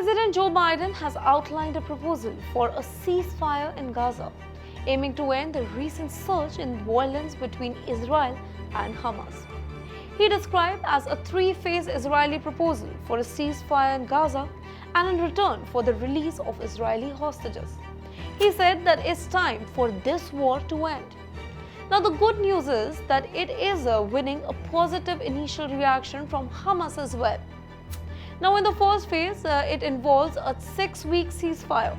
President Joe Biden has outlined a proposal for a ceasefire in Gaza, aiming to end the recent surge in violence between Israel and Hamas. He described as a three-phase Israeli proposal for a ceasefire in Gaza and in return for the release of Israeli hostages. He said that it's time for this war to end. Now, the good news is that it is winning a positive initial reaction from Hamas as well. Now, in the first phase, it involves a 6-week ceasefire.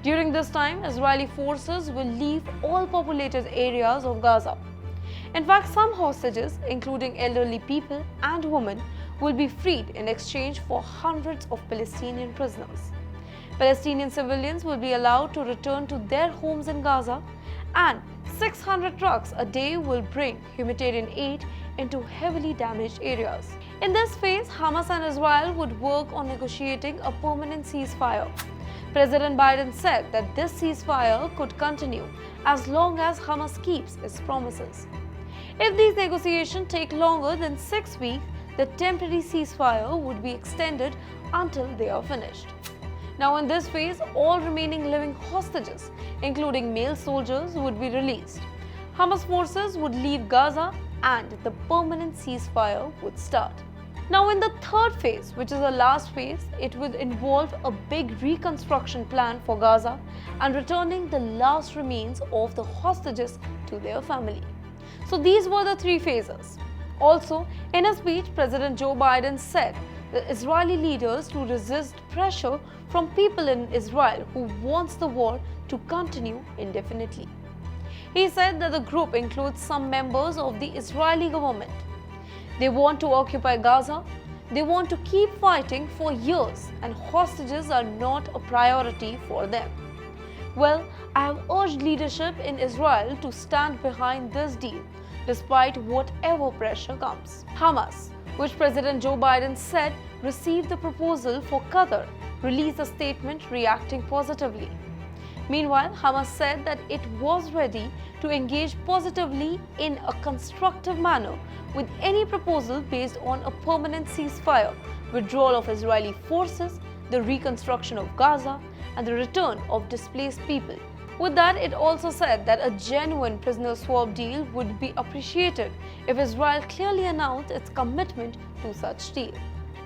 During this time, Israeli forces will leave all populated areas of Gaza. In fact, some hostages, including elderly people and women, will be freed in exchange for hundreds of Palestinian prisoners. Palestinian civilians will be allowed to return to their homes in Gaza, and 600 trucks a day will bring humanitarian aid into heavily damaged areas. In this phase, Hamas and Israel would work on negotiating a permanent ceasefire. President Biden said that this ceasefire could continue as long as Hamas keeps its promises. If these negotiations take longer than 6 weeks, the temporary ceasefire would be extended until they are finished. Now, in this phase, all remaining living hostages, including male soldiers, would be released. Hamas forces would leave Gaza and the permanent ceasefire would start. Now, in the third phase, which is the last phase, it would involve a big reconstruction plan for Gaza and returning the last remains of the hostages to their family. So these were the three phases. Also, in a speech, President Joe Biden said the Israeli leaders to resist pressure from people in Israel who wants the war to continue indefinitely. He said that the group includes some members of the Israeli government. They want to occupy Gaza, they want to keep fighting for years, and hostages are not a priority for them. Well, I have urged leadership in Israel to stand behind this deal, despite whatever pressure comes. Hamas, which President Joe Biden said received the proposal for Qatar, released a statement reacting positively. Meanwhile, Hamas said that it was ready to engage positively in a constructive manner with any proposal based on a permanent ceasefire, withdrawal of Israeli forces, the reconstruction of Gaza, and the return of displaced people. With that, it also said that a genuine prisoner swap deal would be appreciated if Israel clearly announced its commitment to such deal.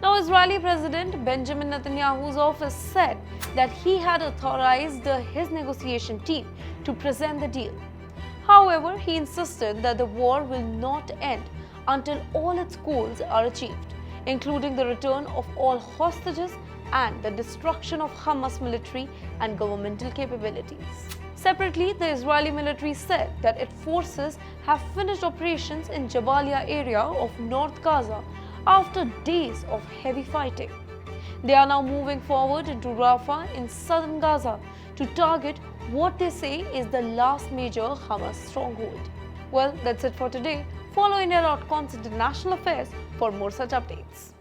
Now, Israeli President Benjamin Netanyahu's office said that he had authorized his negotiation team to present the deal. However, he insisted that the war will not end until all its goals are achieved, including the return of all hostages and the destruction of Hamas military and governmental capabilities. Separately, the Israeli military said that its forces have finished operations in Jabalia area of North Gaza after days of heavy fighting. They are now moving forward into Rafah in southern Gaza to target what they say is the last major Hamas stronghold. Well, that's it for today. Follow India.com's international affairs for more such updates.